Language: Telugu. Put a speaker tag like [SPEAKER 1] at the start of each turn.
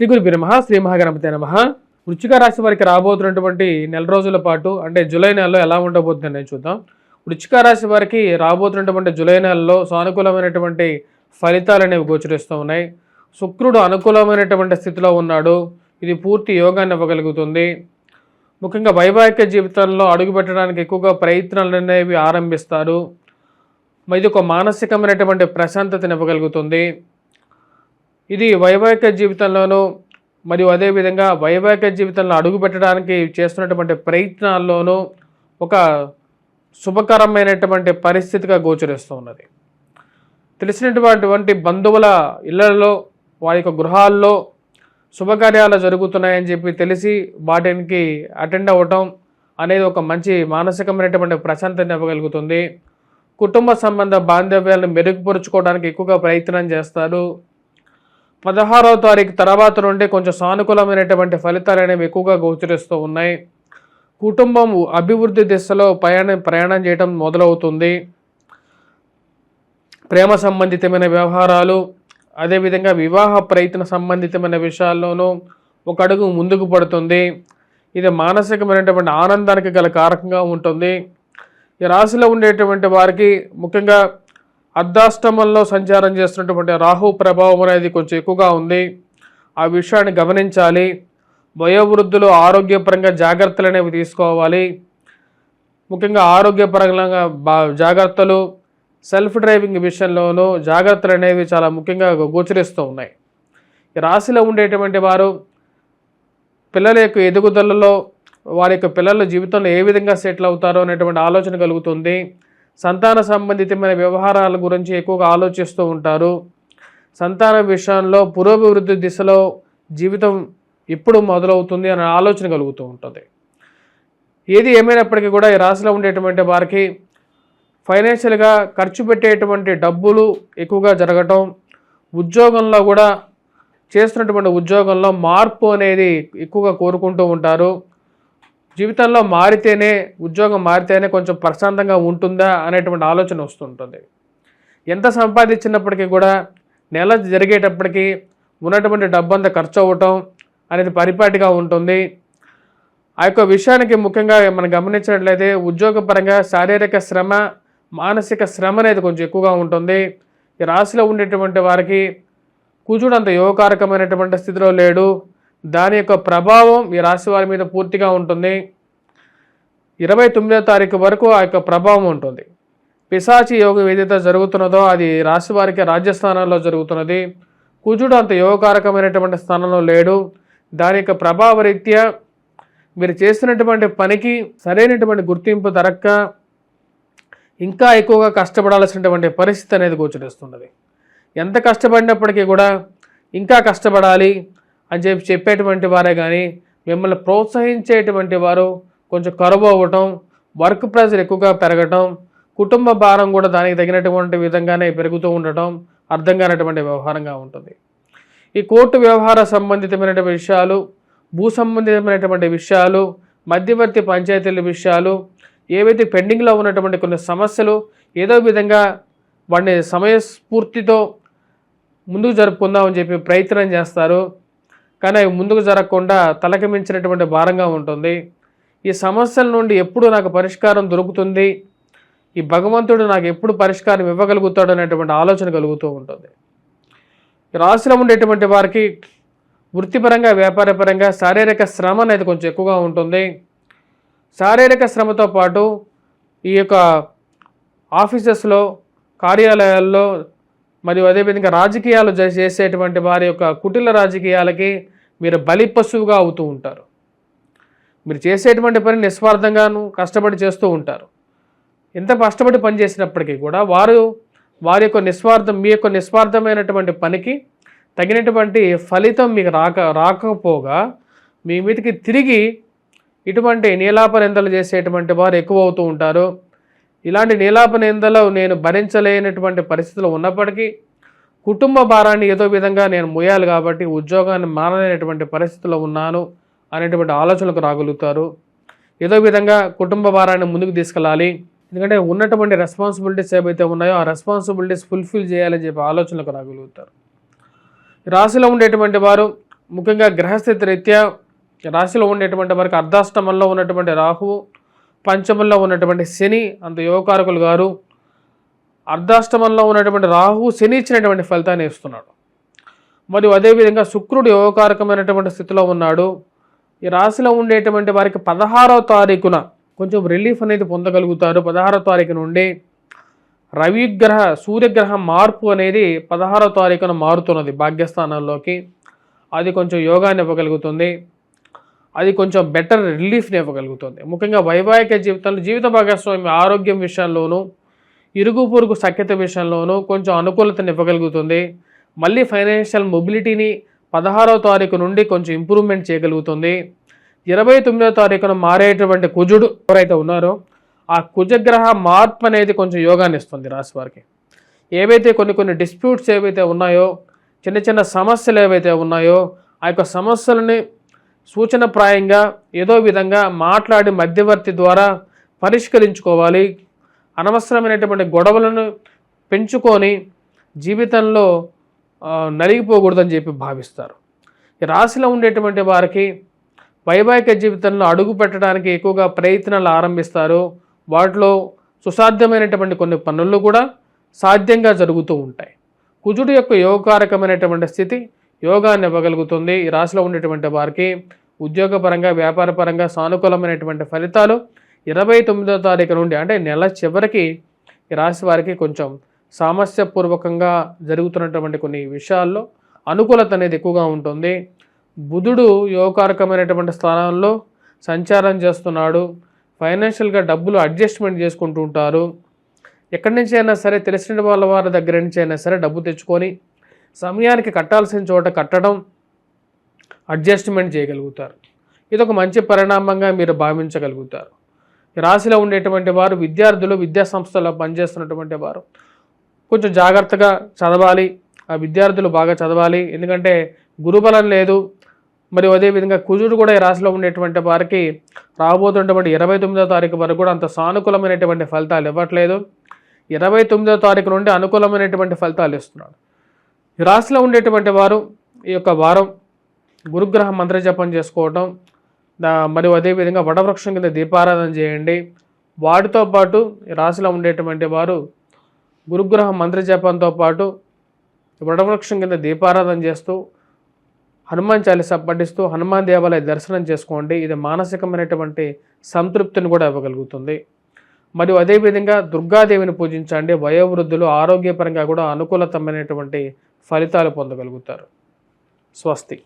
[SPEAKER 1] శ్రీ గురుభ్యో నమః. శ్రీ మహాగణపతే నమః. వృశ్చిక రాశి వారికి రాబోతున్నటువంటి నెల రోజుల పాటు అంటే జూలై నెలలో ఎలా ఉండబోతుందని చూద్దాం. వృశ్చిక రాశి వారికి రాబోతున్నటువంటి జూలై నెలలో సానుకూలమైనటువంటి ఫలితాలు అనేవి గోచరిస్తూ ఉన్నాయి. శుక్రుడు అనుకూలమైనటువంటి స్థితిలో ఉన్నాడు. ఇది పూర్తి యోగాన్ని ఇవ్వగలుగుతుంది. ముఖ్యంగా వైవాహిక జీవితంలో అడుగుపెట్టడానికి ఎక్కువగా ప్రయత్నాలు అనేవి ఆరంభిస్తారు. ఇది ఒక మానసికమైనటువంటి ప్రశాంతతను ఇవ్వగలుగుతుంది. ఇది వైవాహిక జీవితంలోనూ మరియు అదేవిధంగా వైవాహిక జీవితంలో అడుగుపెట్టడానికి చేస్తున్నటువంటి ప్రయత్నాల్లోనూ ఒక శుభకరమైనటువంటి పరిస్థితిగా గోచరిస్తూ ఉన్నది. తెలిసినటువంటి బంధువుల ఇళ్లలో వారి యొక్క గృహాల్లో శుభకార్యాలు జరుగుతున్నాయని చెప్పి తెలిసి వాటికి అటెండ్ అవ్వటం అనేది ఒక మంచి మానసికమైనటువంటి ప్రశాంతత ఇవ్వగలుగుతుంది. కుటుంబ సంబంధ బాంధవ్యాలను మెరుగుపరుచుకోవడానికి ఎక్కువగా ప్రయత్నం చేస్తారు. 16వ తారీఖు తర్వాత నుండి కొంచెం సానుకూలమైనటువంటి ఫలితాలు అనేవి ఎక్కువగా గోచరిస్తూ ఉన్నాయి. కుటుంబం అభివృద్ధి దిశలో ప్రయాణం చేయడం మొదలవుతుంది. ప్రేమ సంబంధితమైన వ్యవహారాలు అదేవిధంగా వివాహ ప్రయత్న సంబంధితమైన విషయాల్లోనూ ఒక అడుగు ముందుకు పడుతుంది. ఇది మానసికమైనటువంటి ఆనందానికి గల కారకంగా ఉంటుంది. ఈ రాశిలో ఉండేటువంటి వారికి ముఖ్యంగా అర్ధాష్టమంలో సంచారం చేస్తున్నటువంటి రాహు ప్రభావం అనేది కొంచెం ఎక్కువగా ఉంది. ఆ విషయాన్ని గమనించాలి. వయోవృద్ధులు ఆరోగ్యపరంగా జాగ్రత్తలు అనేవి తీసుకోవాలి. ముఖ్యంగా ఆరోగ్యపరంగా జాగ్రత్తలు, సెల్ఫ్ డ్రైవింగ్ విషయంలోనూ జాగ్రత్తలు అనేవి చాలా ముఖ్యంగా గోచరిస్తూ ఉన్నాయి. ఈ రాశిలో ఉండేటువంటి వారు పిల్లల యొక్క ఎదుగుదలలో వారి యొక్క పిల్లల జీవితంలో ఏ విధంగా సెటిల్ అవుతారో అనేటువంటి ఆలోచన కలుగుతుంది. సంతాన సంబంధితమైన వ్యవహారాల గురించి ఎక్కువగా ఆలోచిస్తూ ఉంటారు. సంతాన విషయంలో పురోభివృద్ధి దిశలో జీవితం ఎప్పుడు మొదలవుతుంది అనే ఆలోచన కలుగుతూ ఉంటుంది. ఏది ఏమైనప్పటికీ కూడా ఈ రాశిలో ఉండేటువంటి వారికి ఫైనాన్షియల్గా ఖర్చు పెట్టేటువంటి డబ్బులు ఎక్కువగా జరగటం, ఉద్యోగంలో కూడా చేస్తున్నటువంటి ఉద్యోగంలో మార్పు అనేది ఎక్కువగా కోరుకుంటూ ఉంటారు. జీవితంలో ఉద్యోగం మారితేనే కొంచెం ప్రశాంతంగా ఉంటుందా అనేటువంటి ఆలోచన వస్తుంటుంది. ఎంత సంపాదించినప్పటికీ కూడా నెల జరిగేటప్పటికీ ఉన్నటువంటి డబ్బంతా ఖర్చు అవ్వటం అనేది పరిపాటిగా ఉంటుంది. ఆ యొక్క విషయానికి ముఖ్యంగా మనం గమనించినట్లయితే ఉద్యోగపరంగా శారీరక శ్రమ, మానసిక శ్రమ అనేది కొంచెం ఎక్కువగా ఉంటుంది. ఈ రాశిలో ఉండేటువంటి వారికి కుజుడు అంత యోగకారకమైనటువంటి స్థితిలో లేడు. దాని యొక్క ప్రభావం ఈ రాశి వారి మీద పూర్తిగా ఉంటుంది. 29వ తారీఖు వరకు ఆ యొక్క ప్రభావం ఉంటుంది. పిశాచి యోగం ఏదైతే జరుగుతున్నదో అది రాశి వారికి రాజ్యస్థానంలో జరుగుతున్నది. కుజుడు అంత యోగకారకమైనటువంటి స్థానంలో లేడు. దాని యొక్క ప్రభావ రీత్యా మీరు చేసినటువంటి పనికి సరైనటువంటి గుర్తింపు దొరక్క ఇంకా ఎక్కువగా కష్టపడాల్సినటువంటి పరిస్థితి అనేది గోచరిస్తున్నది. ఎంత కష్టపడినప్పటికీ కూడా ఇంకా కష్టపడాలి అని చెప్పేటువంటి వారే కానీ మిమ్మల్ని ప్రోత్సహించేటువంటి వారు కొంచెం కరువు అవ్వటం, వర్క్ ప్రెషర్ ఎక్కువగా పెరగటం, కుటుంబ భారం కూడా దానికి తగినటువంటి విధంగానే పెరుగుతూ ఉండటం అర్థం కానటువంటి వ్యవహారంగా ఉంటుంది. ఈ కోర్టు వ్యవహార సంబంధితమైనటువంటి విషయాలు, భూ సంబంధితమైనటువంటి విషయాలు, మధ్యవర్తి పంచాయతీల విషయాలు, ఏవైతే పెండింగ్లో ఉన్నటువంటి కొన్ని సమస్యలు ఏదో విధంగా వాటిని సమయస్ఫూర్తితో ముందుకు జరుపుకుందామని చెప్పి ప్రయత్నం చేస్తారు. కానీ అవి ముందుకు జరగకుండా తలకి మించినటువంటి భారంగా ఉంటుంది. ఈ సమస్యల నుండి ఎప్పుడు నాకు పరిష్కారం దొరుకుతుంది, ఈ భగవంతుడు నాకు ఎప్పుడు పరిష్కారం ఇవ్వగలుగుతాడు అనేటువంటి ఆలోచన కలుగుతూ ఉంటుంది. రాశిలో ఉండేటువంటి వారికి వృత్తిపరంగా, వ్యాపారపరంగా శారీరక శ్రమ అనేది కొంచెం ఎక్కువగా ఉంటుంది. శారీరక శ్రమతో పాటు ఈ యొక్క ఆఫీసెస్లో, కార్యాలయాల్లో మరియు అదేవిధంగా రాజకీయాలు చేసేటువంటి వారి యొక్క కుటిల రాజకీయాలకి మీరు బలిపశువుగా అవుతూ ఉంటారు. మీరు చేసేటువంటి పని నిస్వార్థంగాను కష్టపడి చేస్తూ ఉంటారు. ఎంత కష్టపడి పని చేసినప్పటికీ కూడా వారి యొక్క మీ యొక్క నిస్వార్థమైనటువంటి పనికి తగినటువంటి ఫలితం మీకు రాకపోగా మీ మీదకి తిరిగి ఇటువంటి నీలాప నిందలు చేసేటువంటి వారు ఎక్కువ అవుతూ ఉంటారు. ఇలాంటి నీలాప నిందలు నేను భరించలేనటువంటి పరిస్థితులు ఉన్నప్పటికీ కుటుంబ భారాన్ని ఏదో విధంగా నేను మోయాలి కాబట్టి ఉద్యోగాన్ని మానలేనటువంటి పరిస్థితిలో ఉన్నాను అనేటువంటి ఆలోచనలకు రాగలుగుతారు. ఏదో విధంగా కుటుంబ భారాన్ని ముందుకు తీసుకెళ్ళాలి, ఎందుకంటే ఉన్నటువంటి రెస్పాన్సిబిలిటీస్ ఏవైతే ఉన్నాయో ఆ రెస్పాన్సిబిలిటీస్ ఫుల్ఫిల్ చేయాలని చెప్పి ఆలోచనలకు రాగలుగుతారు. రాశిలో ఉండేటువంటి వారు ముఖ్యంగా గ్రహస్థితి రీత్యా రాశిలో ఉండేటువంటి వారికి అర్ధాష్టమంలో ఉన్నటువంటి రాహువు, పంచమంలో ఉన్నటువంటి శని అంత యోగకారకులు గారు. అర్ధాష్టమంలో ఉన్నటువంటి రాహువు శని ఇచ్చినటువంటి ఫలితాన్ని ఇస్తున్నాడు. మరియు అదేవిధంగా శుక్రుడు యోగకారకమైనటువంటి స్థితిలో ఉన్నాడు. ఈ రాశిలో ఉండేటువంటి వారికి 16వ తారీఖున కొంచెం రిలీఫ్ అనేది పొందగలుగుతారు. 16వ తారీఖు నుండి సూర్యగ్రహం మార్పు అనేది 16వ తారీఖున మారుతున్నది భాగ్యస్థానంలోకి. అది కొంచెం యోగాన్ని ఇవ్వగలుగుతుంది. అది కొంచెం బెటర్ రిలీఫ్ని ఇవ్వగలుగుతుంది. ముఖ్యంగా వైవాహిక జీవితంలో జీవిత భాగస్వామి ఆరోగ్యం విషయంలోనూ, ఇరుగు పొరుగు సఖ్యత విషయంలోనూ కొంచెం అనుకూలతను ఇవ్వగలుగుతుంది. మళ్ళీ ఫైనాన్షియల్ మొబిలిటీని 16వ తారీఖు నుండి కొంచెం ఇంప్రూవ్మెంట్ చేయగలుగుతుంది. 29వ తారీఖున మారేటువంటి కుజుడు ఎవరైతే ఉన్నారో ఆ కుజగ్రహ మార్పు అనేది కొంచెం యోగాన్ని ఇస్తుంది రాశి వారికి. ఏవైతే కొన్ని డిస్ప్యూట్స్ ఏవైతే ఉన్నాయో, చిన్న చిన్న సమస్యలు ఏవైతే ఉన్నాయో, ఆ యొక్క సమస్యలని సూచనప్రాయంగా ఏదో విధంగా మాట్లాడి మధ్యవర్తి ద్వారా పరిష్కరించుకోవాలి. అనవసరమైనటువంటి గొడవలను పెంచుకొని జీవితంలో నలిగిపోకూడదని చెప్పి భావిస్తారు. ఈ రాశిలో ఉండేటువంటి వారికి వైవాహిక జీవితంలో అడుగు పెట్టడానికి ఎక్కువగా ప్రయత్నాలు ఆరంభిస్తారు. వాటిలో సుసాధ్యమైనటువంటి కొన్ని పనులు కూడా సాధ్యంగా జరుగుతూ ఉంటాయి. కుజుడు యొక్క యోగకారకమైనటువంటి స్థితి యోగాన్ని ఇవ్వగలుగుతుంది. ఈ రాశిలో ఉండేటువంటి వారికి ఉద్యోగపరంగా, వ్యాపారపరంగా సానుకూలమైనటువంటి ఫలితాలు 29వ తారీఖు నుండి అంటే నెల చివరికి ఈ రాశి వారికి కొంచెం సామస్యపూర్వకంగా జరుగుతున్నటువంటి కొన్ని విషయాల్లో అనుకూలత అనేది ఎక్కువగా ఉంటుంది. బుధుడు యోగకారకమైనటువంటి స్థానంలో సంచారం చేస్తున్నాడు. ఫైనాన్షియల్గా డబ్బులు అడ్జస్ట్మెంట్ చేసుకుంటూ ఉంటారు. ఎక్కడి నుంచి అయినా సరే తెలిసిన వారి దగ్గర నుంచి అయినా సరే డబ్బు తెచ్చుకొని సమయానికి కట్టాల్సిన చోట కట్టడం, అడ్జస్ట్మెంట్ చేయగలుగుతారు. ఇది ఒక మంచి పరిణామంగా మీరు భావించగలుగుతారు. ఈ రాశిలో ఉండేటువంటి వారు విద్యార్థులు, విద్యా సంస్థల్లో పనిచేస్తున్నటువంటి వారు కొంచెం జాగ్రత్తగా చదవాలి. ఆ విద్యార్థులు బాగా చదవాలి. ఎందుకంటే గురుబలం లేదు. మరియు అదేవిధంగా కుజుడు కూడా ఈ రాశిలో ఉండేటువంటి వారికి రాబోతున్నటువంటి 29వ తారీఖు వరకు కూడా అంత సానుకూలమైనటువంటి ఫలితాలు ఇవ్వట్లేదు. 29వ తారీఖు నుండి అనుకూలమైనటువంటి ఫలితాలు ఇస్తున్నాడు. ఈ రాశిలో ఉండేటువంటి వారు ఈ యొక్క వారం గురుగ్రహ మంత్రజపం చేసుకోవటం, మరియు అదేవిధంగా వటవృక్షం కింద దీపారాధన చేయండి. వాటితో పాటు ఈ రాశిలో ఉండేటువంటి వారు గురుగ్రహ మంత్రజపంతో పాటు వటవృక్షం కింద దీపారాధన చేస్తూ హనుమాన్ చాలీసా పఠిస్తూ హనుమాన్ దేవాలయ దర్శనం చేసుకోండి. ఇది మానసికమైనటువంటి సంతృప్తిని కూడా ఇవ్వగలుగుతుంది. మరియు అదేవిధంగా దుర్గాదేవిని పూజించండి. వయోవృద్ధులు ఆరోగ్యపరంగా కూడా అనుకూలతమైనటువంటి ఫలితాలు పొందగలుగుతారు. స్వస్తి.